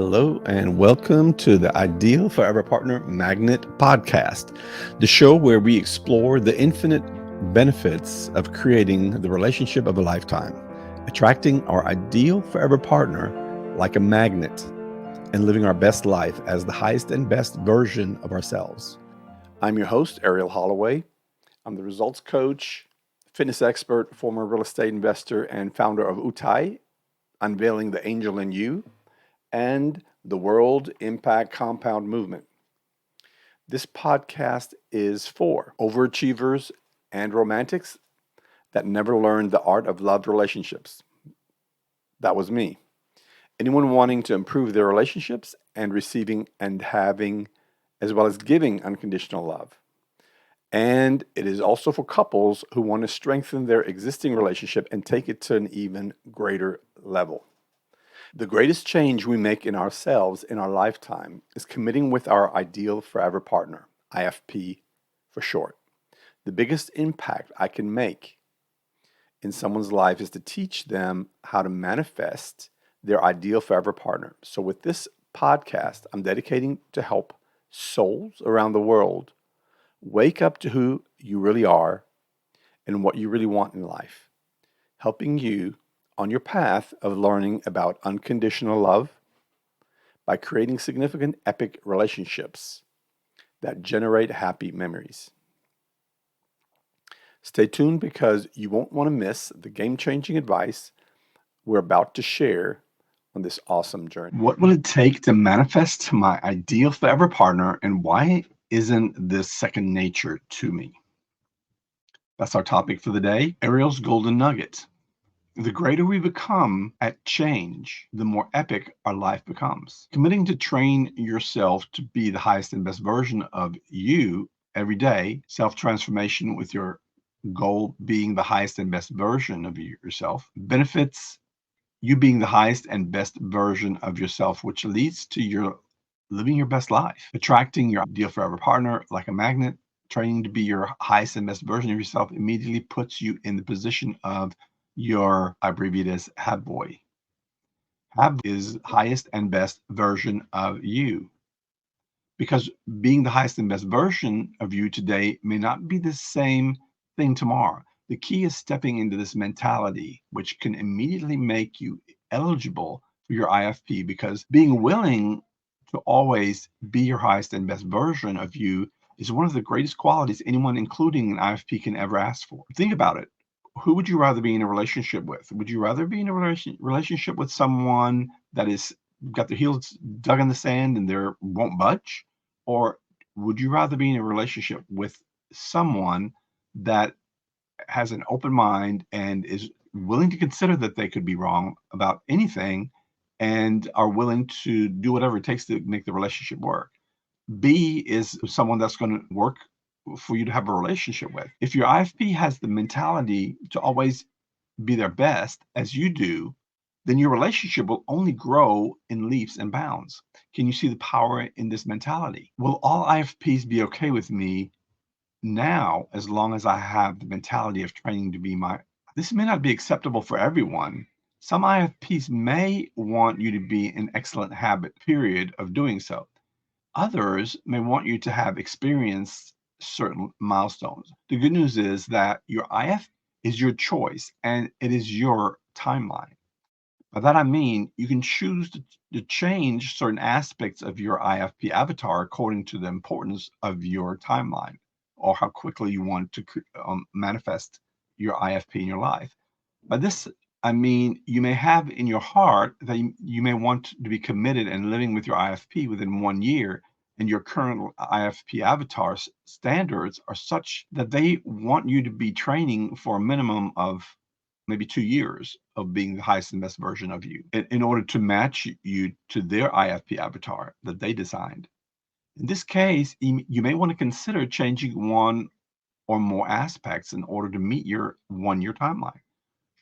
Hello, and welcome to the Ideal Forever Partner Magnet podcast, the show where we explore the infinite benefits of creating the relationship of a lifetime, attracting our ideal forever partner like a magnet, and living our best life as the highest and best version of ourselves. I'm your host, Arell Holloway. I'm the results coach, fitness expert, former real estate investor, and founder of UTAIY, Unveiling the Angel in You, and the World Impact Compound Movement. This podcast is for overachievers and romantics that never learned the art of love relationships. That was me. Anyone wanting to improve their relationships and receiving and having, as well as giving unconditional love. And it is also for couples who want to strengthen their existing relationship and take it to an even greater level. The greatest change we make in ourselves in our lifetime is committing with our ideal forever partner, IFP for short. The biggest impact I can make in someone's life is to teach them how to manifest their ideal forever partner. So with this podcast, I'm dedicating to help souls around the world wake up to who you really are and what you really want in life, helping you on your path of learning about unconditional love by creating significant epic relationships that generate happy memories. Stay tuned because you won't want to miss the game-changing advice we're about to share on this awesome journey. What will it take to manifest my ideal forever partner, and why isn't this second nature to me? That's our topic for the day. Arell's Golden Nugget. The greater we become at change, the more epic our life becomes. Committing to train yourself to be the highest and best version of you every day, self-transformation with your goal being the highest and best version of yourself, benefits you being the highest and best version of yourself, which leads to your living your best life, attracting your ideal forever partner like a magnet. Training to be your highest and best version of yourself immediately puts you in the position of your, I abbreviate as have boy. Have is highest and best version of you. Because being the highest and best version of you today may not be the same thing tomorrow. The key is stepping into this mentality, which can immediately make you eligible for your IFP, because being willing to always be your highest and best version of you is one of the greatest qualities anyone, including an IFP, can ever ask for. Think about it. Who would you rather be in a relationship with? Would you rather be in a relationship with someone that is got their heels dug in the sand and they won't budge? Or would you rather be in a relationship with someone that has an open mind and is willing to consider that they could be wrong about anything and are willing to do whatever it takes to make the relationship work? B is someone that's going to work for you to have a relationship with. If your IFP has the mentality to always be their best as you do, then your relationship will only grow in leaps and bounds. Can you see the power in this mentality? Will all IFPs be okay with me now as long as I have the mentality of training to be my... This may not be acceptable for everyone. Some IFPs may want you to be in excellent habit period of doing so. Others may want you to have experienced certain milestones. The good news is that your IF is your choice and it is your timeline. By that I mean you can choose to change certain aspects of your IFP avatar according to the importance of your timeline or how quickly you want to manifest your IFP in your life. By this I mean you may have in your heart that you may want to be committed and living with your IFP within 1 year, and your current IFP avatar standards are such that they want you to be training for a minimum of maybe 2 years of being the highest and best version of you in order to match you to their IFP avatar that they designed. In this case, you may want to consider changing one or more aspects in order to meet your 1-year timeline.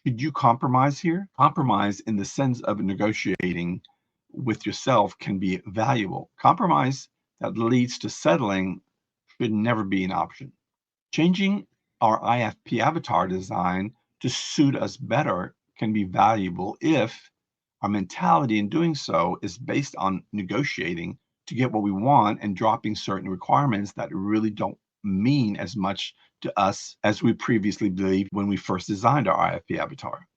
Should you compromise here? Compromise in the sense of negotiating with yourself can be valuable. Compromise that leads to settling should never be an option. Changing our IFP avatar design to suit us better can be valuable if Our mentality in doing so is based on negotiating to get what we want and dropping certain requirements that really don't mean as much to us as we previously believed when we first designed our IFP avatar.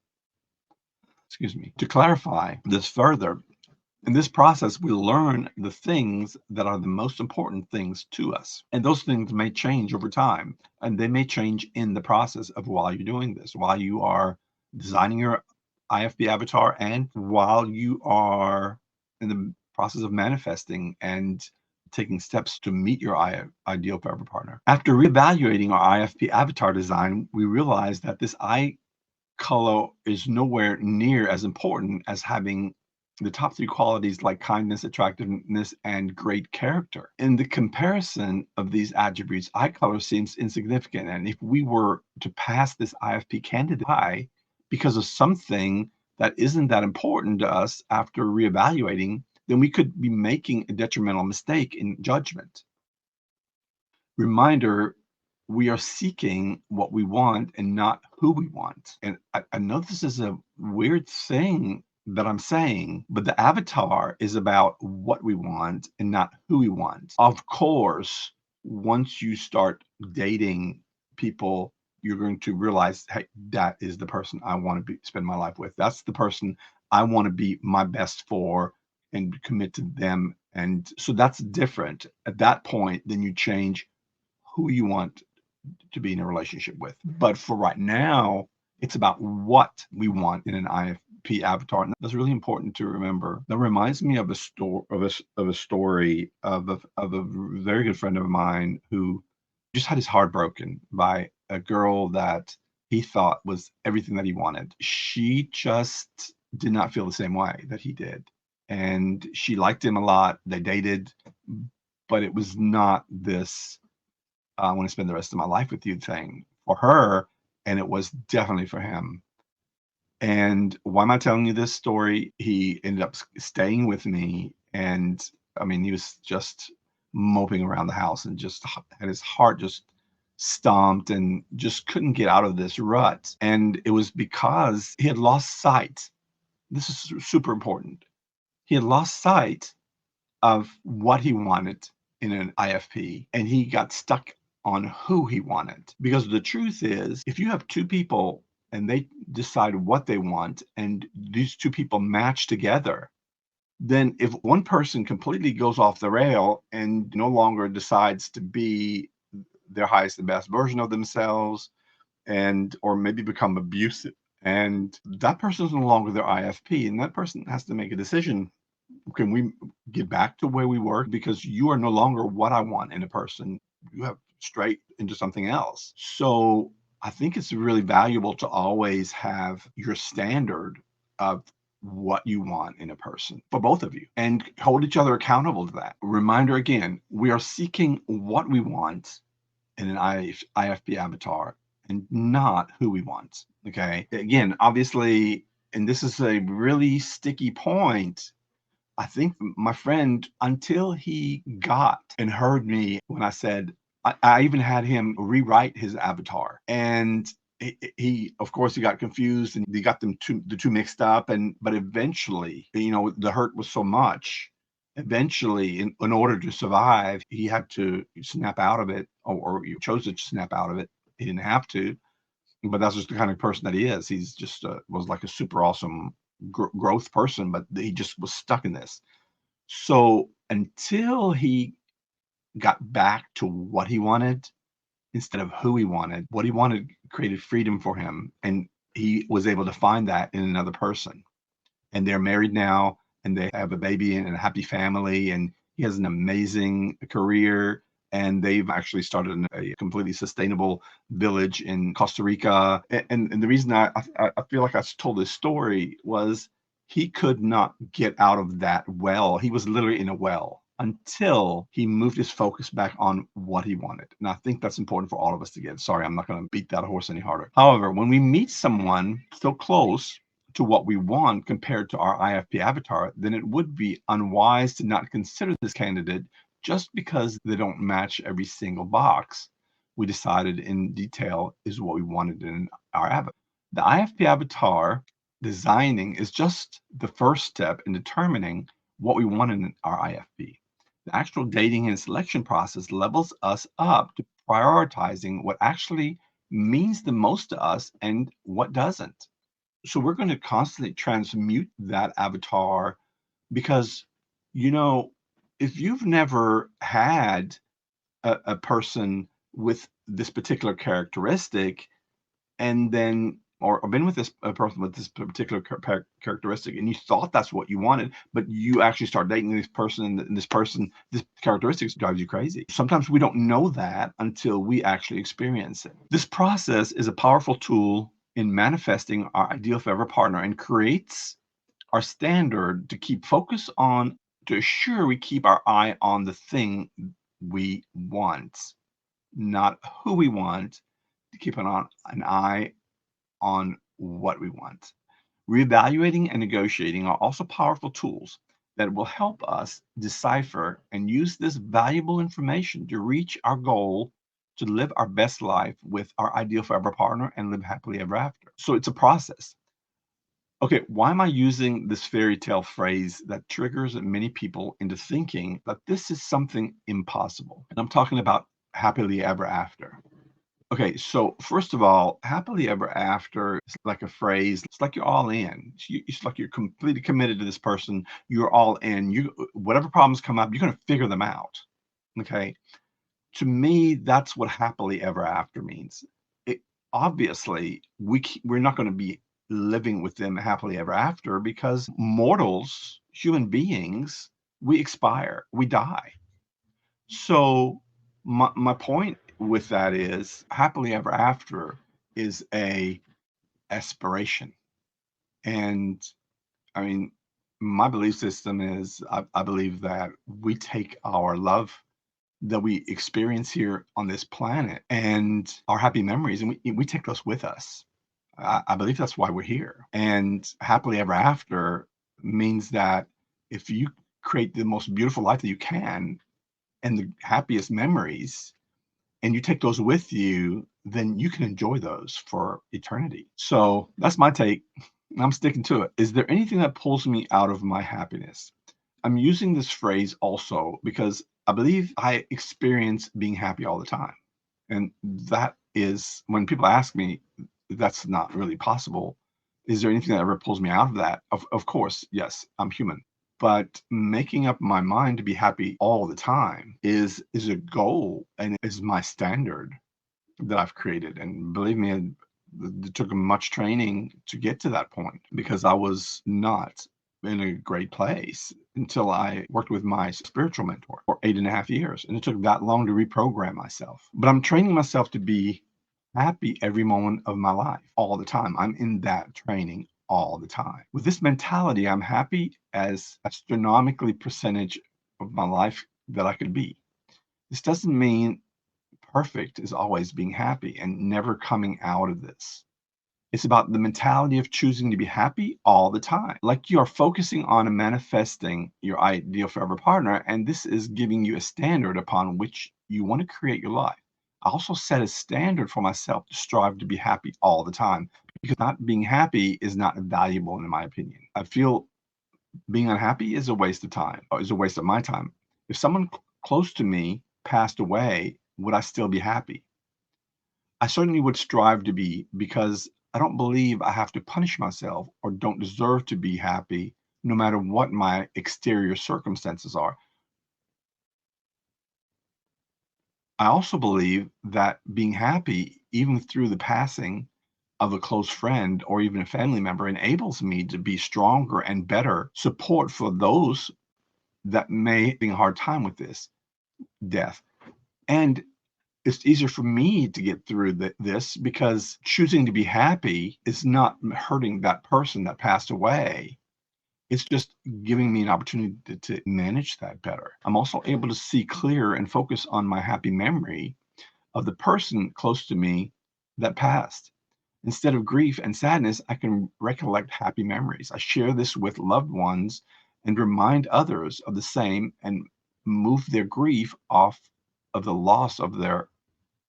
Excuse me. To clarify this further, in this process, we learn the things that are the most important things to us. And those things may change over time, and they may change in the process of while you're doing this, while you are designing your IFB avatar, and while you are in the process of manifesting and taking steps to meet your ideal forever partner. After reevaluating our IFP avatar design, we realized that this eye color is nowhere near as important as having the top three qualities like kindness, attractiveness, and great character. In the comparison of these attributes, eye color seems insignificant. And if we were to pass this IFP candidate eye because of something that isn't that important to us after reevaluating, then we could be making a detrimental mistake in judgment. Reminder, we are seeking what we want and not who we want. And I know this is a weird thing that I'm saying, but the avatar is about what we want and not who we want. Of course, once you start dating people, you're going to realize, hey, that is the person I want to spend my life with. That's the person I want to be my best for and commit to them. And so that's different. At that point, then you change who you want to be in a relationship with. But for right now, it's about what we want in an IFP avatar. And that's really important to remember. That reminds me of a story of a very good friend of mine who just had his heart broken by a girl that he thought was everything that he wanted. She just did not feel the same way that he did. And she liked him a lot. They dated, but it was not this I want to spend the rest of my life with you thing for her. And it was definitely for him. And why am I telling you this story? He ended up staying with me. And I mean, he was just moping around the house and just had his heart just stomped and just couldn't get out of this rut. And it was because he had lost sight. This is super important. He had lost sight of what he wanted in an IFP, and he got stuck on who he wanted. Because the truth is, if you have two people and they decide what they want, and these two people match together, then if one person completely goes off the rail and no longer decides to be their highest and best version of themselves, and or maybe become abusive, and that person is no longer their IFP, and that person has to make a decision. Can we get back to where we were? Because you are no longer what I want in a person. You have straight into something else. So I think it's really valuable to always have your standard of what you want in a person for both of you and hold each other accountable to that. Reminder again, we are seeking what we want in an IFP avatar and not who we want. Okay. Again, obviously, and this is a really sticky point. I think my friend, until he got and heard me when I said, I even had him rewrite his avatar. And he, of course, he got confused and he got the two mixed up. But eventually, the hurt was so much. Eventually, in order to survive, he had to snap out of it, or he chose to snap out of it. He didn't have to, but that's just the kind of person that he is. He's just was like a super awesome growth person, but he just was stuck in this. So until he got back to what he wanted instead of who he wanted, what he wanted created freedom for him, and he was able to find that in another person. And they're married now, and they have a baby and a happy family, and he has an amazing career. And they've actually started a completely sustainable village in Costa Rica. And the reason I feel like I told this story was he could not get out of that well. He was literally in a well until he moved his focus back on what he wanted. And I think that's important for all of us to get. Sorry, I'm not going to beat that horse any harder. However, when we meet someone so close to what we want compared to our IFP avatar, then it would be unwise to not consider this candidate just because they don't match every single box we decided in detail is what we wanted in our avatar. The IFP avatar designing is just the first step in determining what we want in our IFB. The actual dating and selection process levels us up to prioritizing what actually means the most to us and what doesn't. So we're going to constantly transmute that avatar because, you know, if you've never had a person with this particular characteristic, and then or been with this a person with this particular characteristic, and you thought that's what you wanted, but you actually start dating this person, and this person, this characteristics drives you crazy. Sometimes we don't know that until we actually experience it. This process is a powerful tool in manifesting our ideal forever partner and creates our standard to keep focus on, to assure we keep our eye on the thing we want, not who we want, to keep an eye on what we want. Reevaluating and negotiating are also powerful tools that will help us decipher and use this valuable information to reach our goal to live our best life with our ideal forever partner and live happily ever after. So it's a process. Okay, why am I using this fairy tale phrase that triggers many people into thinking that this is something impossible? And I'm talking about happily ever after. Okay, so first of all, happily ever after is like a phrase. It's like you're all in. It's like you're completely committed to this person. You're all in. You whatever problems come up, you're going to figure them out. Okay, to me, that's what happily ever after means. It, obviously, we're not going to be living with them happily ever after because mortals, human beings, we expire, we die. So my point with that is happily ever after is a aspiration. And I mean, my belief system is I believe that we take our love that we experience here on this planet and our happy memories, and we take those with us. I believe that's why we're here. And happily ever after means that if you create the most beautiful life that you can and the happiest memories, and you take those with you, then you can enjoy those for eternity. So that's my take. I'm sticking to it. Is there anything that pulls me out of my happiness? I'm using this phrase also because I believe I experience being happy all the time. And that is when people ask me, that's not really possible. Is there anything that ever pulls me out of that? Of course, yes, I'm human. But making up my mind to be happy all the time is a goal and is my standard that I've created. And believe me, it took much training to get to that point because I was not in a great place until I worked with my spiritual mentor for 8.5 years. And it took that long to reprogram myself. But I'm training myself to be happy every moment of my life, all the time. I'm in that training all the time. With this mentality, I'm happy as astronomically percentage of my life that I could be. This doesn't mean perfect is always being happy and never coming out of this. It's about the mentality of choosing to be happy all the time. Like you are focusing on and manifesting your ideal forever partner, and this is giving you a standard upon which you want to create your life. I also set a standard for myself to strive to be happy all the time because not being happy is not valuable in my opinion. I feel being unhappy is a waste of time, or is a waste of my time. If someone close to me passed away, would I still be happy? I certainly would strive to be because I don't believe I have to punish myself or don't deserve to be happy no matter what my exterior circumstances are. I also believe that being happy, even through the passing of a close friend or even a family member, enables me to be stronger and better support for those that may have a hard time with this death. And it's easier for me to get through this because choosing to be happy is not hurting that person that passed away. It's just giving me an opportunity to manage that better. I'm also able to see clear and focus on my happy memory of the person close to me that passed. Instead of grief and sadness, I can recollect happy memories. I share this with loved ones and remind others of the same and move their grief off of the loss of their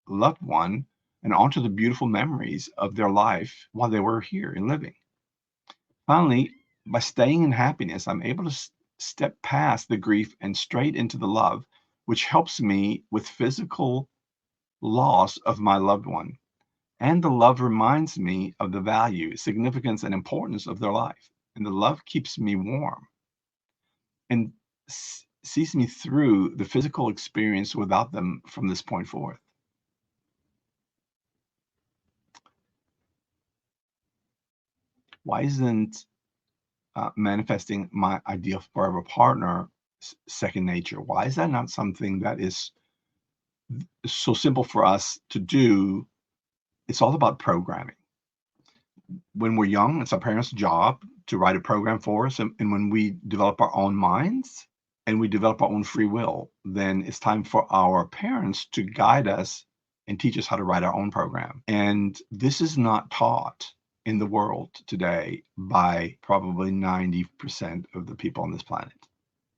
loved one and onto the beautiful memories of their life while they were here and living. Finally, by staying in happiness, I'm able to step past the grief and straight into the love, which helps me with physical loss of my loved one. And the love reminds me of the value, significance, and importance of their life. And the love keeps me warm and sees me through the physical experience without them from this point forth. Why isn't manifesting my ideal forever partner second nature? Why is that not something that is so simple for us to do? It's all about programming. When we're young, it's our parents' job to write a program for us. And when we develop our own minds and we develop our own free will, then it's time for our parents to guide us and teach us how to write our own program. And this is not taught in the world today by probably 90% of the people on this planet.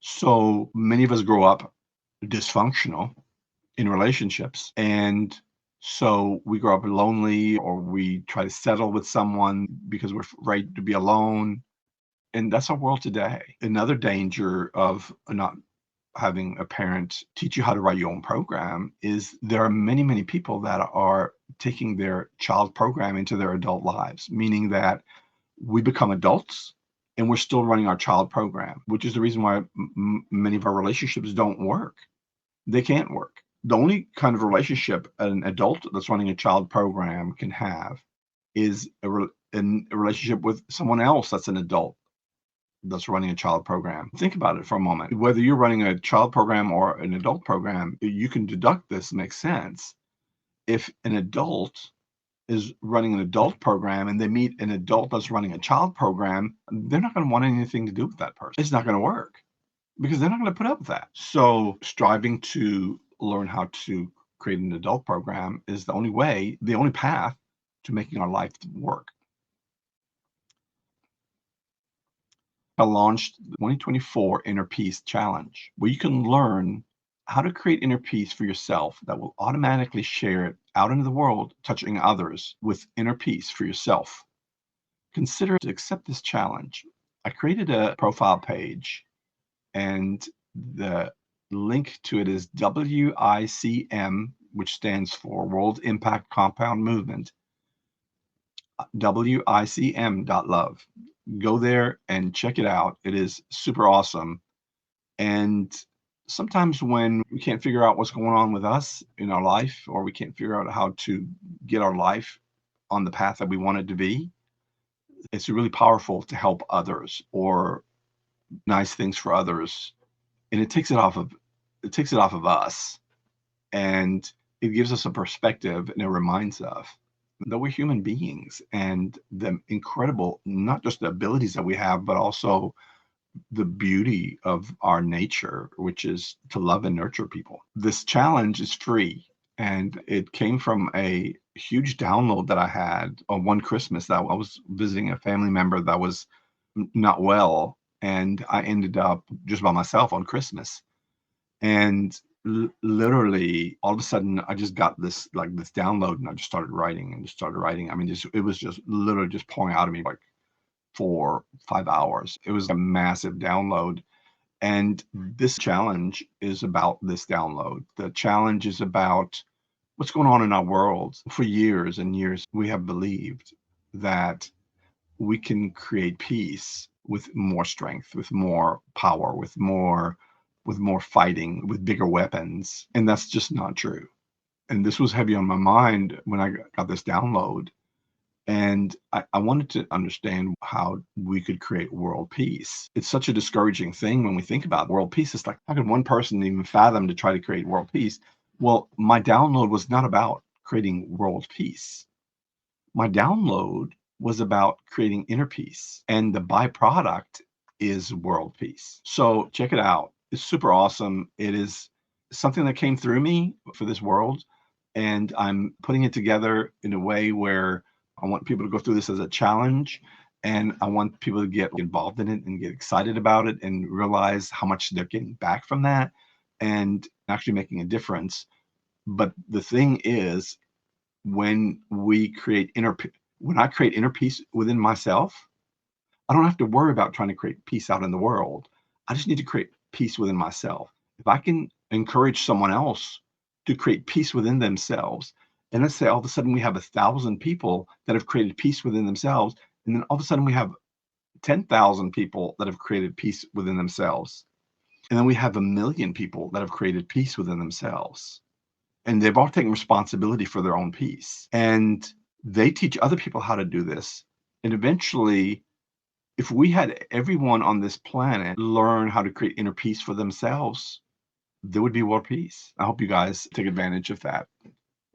So many of us grow up dysfunctional in relationships. And so we grow up lonely, or we try to settle with someone because we're afraid to be alone. And that's our world today. Another danger of not having a parent teach you how to write your own program is there are many, many people that are taking their child program into their adult lives, meaning that we become adults and we're still running our child program, which is the reason why many of our relationships don't work. They can't work. The only kind of relationship an adult that's running a child program can have is a relationship with someone else that's an adult that's running a child program. Think about it for a moment. Whether you're running a child program or an adult program, you can deduct this, makes sense. If an adult is running an adult program and they meet an adult that's running a child program, they're not going to want anything to do with that person. It's not going to work because they're not going to put up with that. So striving to learn how to create an adult program is the only way, the only path to making our life work. I launched the 2024 Inner Peace Challenge, where you can learn how to create inner peace for yourself that will automatically share it out into the world, touching others with inner peace for yourself. Consider to accept this challenge. I created a profile page, and the link to it is WICM, which stands for World Impact Compound Movement, WICM.love. Go there and check it out. It is super awesome. And sometimes when we can't figure out what's going on with us in our life, or we can't figure out how to get our life on the path that we want it to be, it's really powerful to help others or nice things for others. And it takes it off of us, and it gives us a perspective, and it reminds us that we're human beings and the incredible, not just the abilities that we have, but also the beauty of our nature, which is to love and nurture people. This challenge is free, and it came from a huge download that I had on one Christmas that I was visiting a family member that was not well, and I ended up just by myself on Christmas. And literally all of a sudden I just got this download, and I just started writing and just started writing. I mean, just it was just literally just pouring out of me like 4 5 hours. It was a massive download. And this challenge is about this download. The challenge is about what's going on in our world. For years and years we have believed that we can create peace with more strength, with more power, with more fighting, with bigger weapons. And that's just not true. And this was heavy on my mind when I got this download. And I wanted to understand how we could create world peace. It's such a discouraging thing when we think about world peace. It's like, how could one person even fathom to try to create world peace? Well, my download was not about creating world peace. My download was about creating inner peace, and the byproduct is world peace. So check it out. It's super awesome. It is something that came through me for this world, and I'm putting it together in a way where I want people to go through this as a challenge, and I want people to get involved in it and get excited about it and realize how much they're getting back from that and actually making a difference. But the thing is, when I create inner peace within myself, I don't have to worry about trying to create peace out in the world. I just need to create peace within myself. If I can encourage someone else to create peace within themselves, and let's say all of a sudden we have 1,000 people that have created peace within themselves, and then all of a sudden we have 10,000 people that have created peace within themselves. And then we have 1,000,000 people that have created peace within themselves. And they've all taken responsibility for their own peace. And they teach other people how to do this. And eventually, if we had everyone on this planet learn how to create inner peace for themselves, there would be world peace. I hope you guys take advantage of that.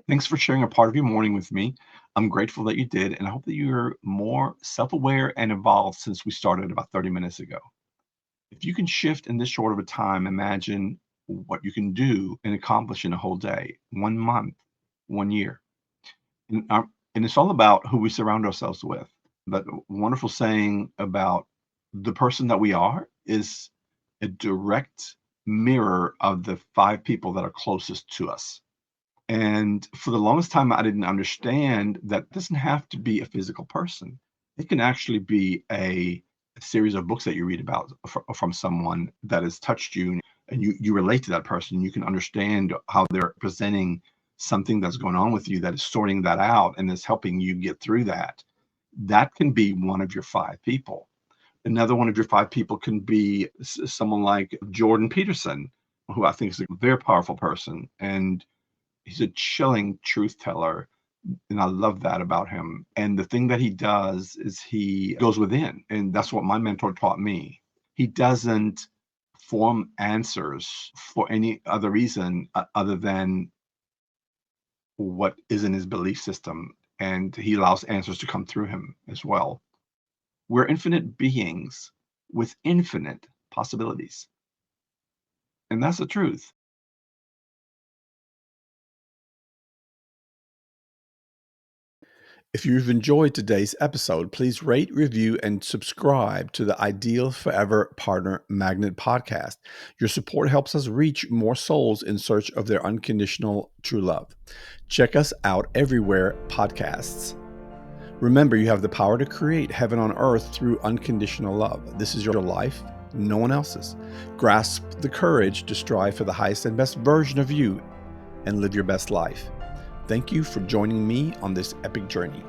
Thanks for sharing a part of your morning with me. I'm grateful that you did, and I hope that you're more self-aware and evolved since we started about 30 minutes ago. If you can shift in this short of a time, imagine what you can do and accomplish in a whole day, 1 month, 1 year. And it's all about who we surround ourselves with. But a wonderful saying about the person that we are is a direct mirror of the 5 people that are closest to us. And for the longest time, I didn't understand that it doesn't have to be a physical person. It can actually be a series of books that you read about from someone that has touched you, and you relate to that person. You can understand how they're presenting something that's going on with you, that is sorting that out and is helping you get through that. That can be one of your 5 people. Another one of your 5 people can be someone like Jordan Peterson, who I think is a very powerful person. And he's a chilling truth teller, and I love that about him. And the thing that he does is he goes within, and that's what my mentor taught me. He doesn't form answers for any other reason other than what is in his belief system, and he allows answers to come through him as well. We're infinite beings with infinite possibilities, and that's the truth. If you've enjoyed today's episode, please rate, review, and subscribe to the Ideal Forever Partner Magnet podcast. Your support helps us reach more souls in search of their unconditional true love. Check us out everywhere podcasts. Remember, you have the power to create heaven on earth through unconditional love. This is your life, no one else's. Grasp the courage to strive for the highest and best version of you and live your best life. Thank you for joining me on this epic journey.